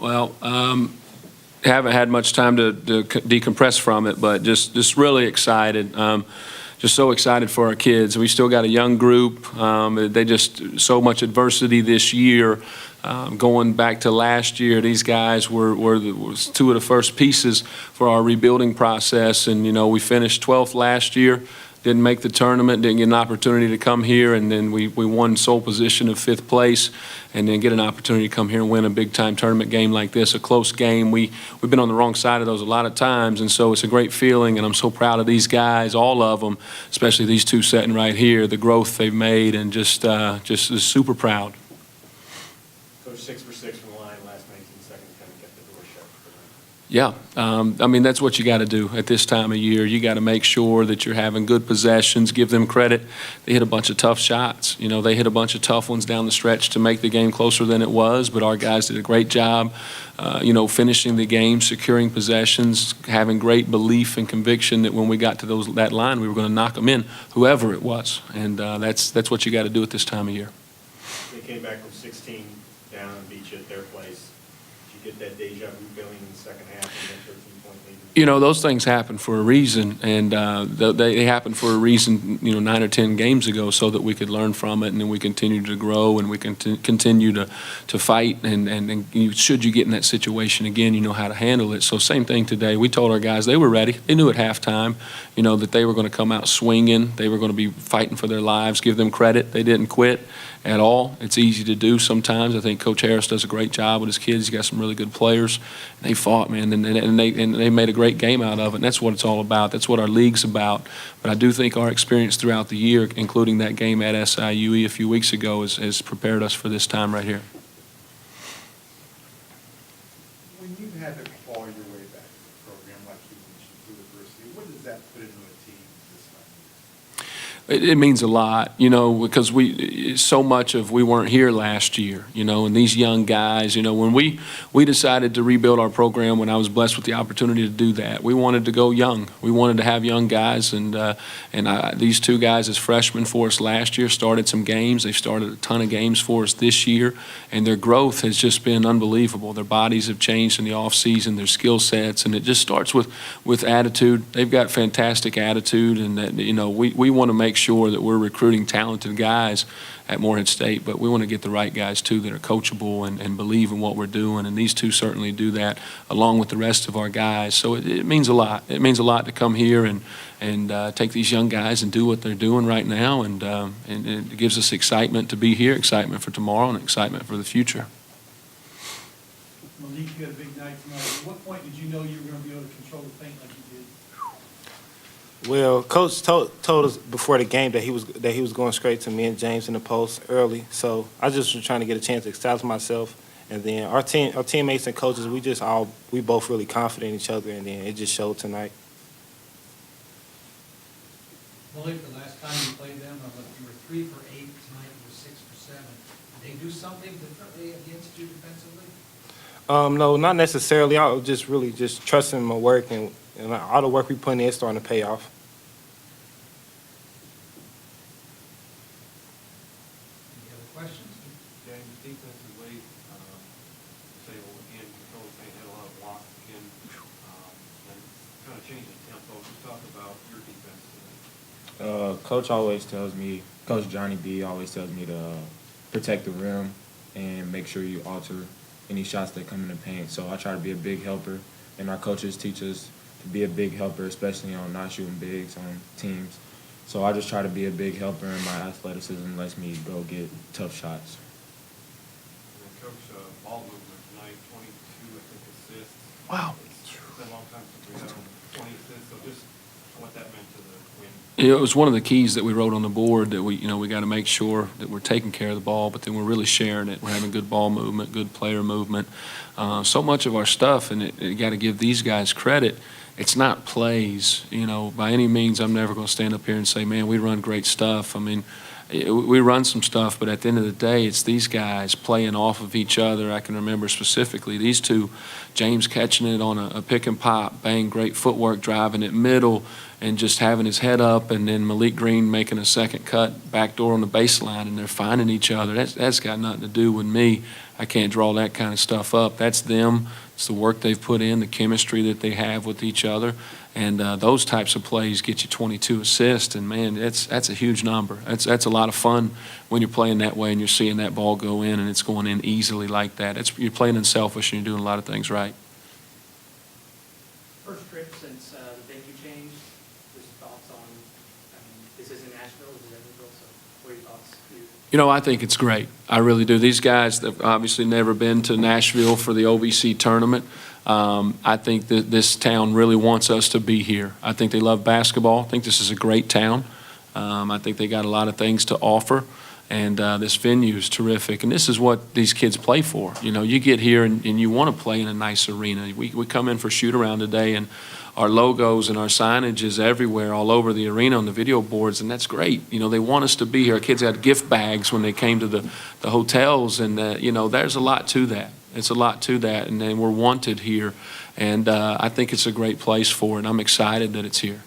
Well, haven't had much time to decompress from it, but just really excited. Just so excited for our kids. We still got a young group. They just so much adversity this year. Going back to last year, these guys was two of the first pieces for our rebuilding process. And, you know, we finished 12th last year. Didn't make the tournament, didn't get an opportunity to come here, and then we won sole position of 5th place, and then get an opportunity to come here and win a big-time tournament game like this, a close game. We've been on the wrong side of those a lot of times, and so it's a great feeling, and I'm so proud of these guys, all of them, especially these two sitting right here, the growth they've made, and just super proud. Coach, 6 for 6 from the line, last 19 seconds kind of kept the door shut. Yeah, I mean, that's what you got to do at this time of year. You got to make sure that you're having good possessions, give them credit. They hit a bunch of tough shots. You know, they hit a bunch of tough ones down the stretch to make the game closer than it was, but our guys did a great job, you know, finishing the game, securing possessions, having great belief and conviction that when we got to that line, we were going to knock them in, whoever it was. And that's what you got to do at this time of year. They came back from 16 down and beat you at their place. Did you get that deja vu feeling in the second half and then 13-point lead? You know, those things happen for a reason, and they happened for a reason, you know, 9 or 10 games ago, so that we could learn from it, and then we continue to grow, and we can continue to fight, and should you get in that situation again, you know how to handle it. So same thing today. We told our guys they were ready. They knew at halftime, you know, that they were going to come out swinging. They were going to be fighting for their lives. Give them credit. They didn't quit at all. It's easy to do sometimes. I think Coach Harris does a great job with his kids. He's got some really good players. They fought, man, and they made a great game out of it, and that's what it's all about. That's what our league's about. But I do think our experience throughout the year, including that game at SIUE a few weeks ago, has prepared us for this time right here. When you had to claw your way back to the program like you mentioned through adversity, what does that put into a team this time? It means a lot, you know, because so much of we weren't here last year, you know, and these young guys, you know, when we decided to rebuild our program, when I was blessed with the opportunity to do that, we wanted to go young. We wanted to have young guys, and these two guys as freshmen for us last year started some games. They've started a ton of games for us this year, and their growth has just been unbelievable. Their bodies have changed in the offseason, their skill sets, and it just starts with attitude. They've got fantastic attitude, and that, you know, we want to make sure that we're recruiting talented guys at Morehead State, but we want to get the right guys too that are coachable and believe in what we're doing, and these two certainly do that along with the rest of our guys. So it means a lot. It means a lot to come here and take these young guys and do what they're doing right now, and it gives us excitement to be here, excitement for tomorrow, and excitement for the future. Malik, you had a big night tonight. At what point did you know you were going to be able to control the paint like you did? Well, Coach told us before the game that he was going straight to me and James in the post early. So I just was trying to get a chance to establish myself, and then our teammates and coaches, we both really confident in each other, and then it just showed tonight. Malik, the last time you played them, you were 3 for 8 tonight. You were 6 for 7. Did they do something differently against you defensively? No, not necessarily. I was just really just trusting my work, and all the work we put in is starting to pay off. Any other questions? James, defensively, say, well, again, control the paint, had a lot of blocks again, and kind of changing tempo. Just talk about your defense today. Coach always tells me, Coach Johnny B always tells me to protect the rim and make sure you alter any shots that come in the paint. So I try to be a big helper, and our coaches teach us to be a big helper, especially on not shooting bigs on teams. So I just try to be a big helper, and my athleticism lets me go get tough shots. And then, Coach, ball movement tonight, 22, I think, assists. Wow. It's been a long time since we had 20 assists, so just what that meant to the win. It was one of the keys that we wrote on the board, that we got to make sure that we're taking care of the ball, but then we're really sharing it. We're having good ball movement, good player movement. So much of our stuff, and you got to give these guys credit. It's not plays, you know, by any means. I'm never going to stand up here and say, man, we run great stuff. I mean, we run some stuff, but at the end of the day, it's these guys playing off of each other. I can remember specifically these two, James catching it on a pick and pop, bang, great footwork, driving it middle, and just having his head up, and then Malik Green making a second cut, backdoor on the baseline, and they're finding each other. That's got nothing to do with me. I can't draw that kind of stuff up. That's them. It's the work they've put in, the chemistry that they have with each other. And those types of plays get you 22 assists, and man, that's a huge number. That's a lot of fun when you're playing that way and you're seeing that ball go in and it's going in easily like that. You're playing unselfish and you're doing a lot of things right. First trip since the venue changed, just thoughts on, this isn't Nashville, this is Evansville, so what are your thoughts? You know, I think it's great. I really do. These guys have obviously never been to Nashville for the OVC tournament. I think that this town really wants us to be here. I think they love basketball. I think this is a great town. I think they got a lot of things to offer, and this venue is terrific. And this is what these kids play for. You know, you get here and you want to play in a nice arena. We come in for shoot-around today, and our logos and our signage is everywhere, all over the arena on the video boards, and that's great. You know, they want us to be here. Our kids had gift bags when they came to the hotels, and, you know, there's a lot to that. It's a lot to that, and then we're wanted here, and I think it's a great place for it, and I'm excited that it's here.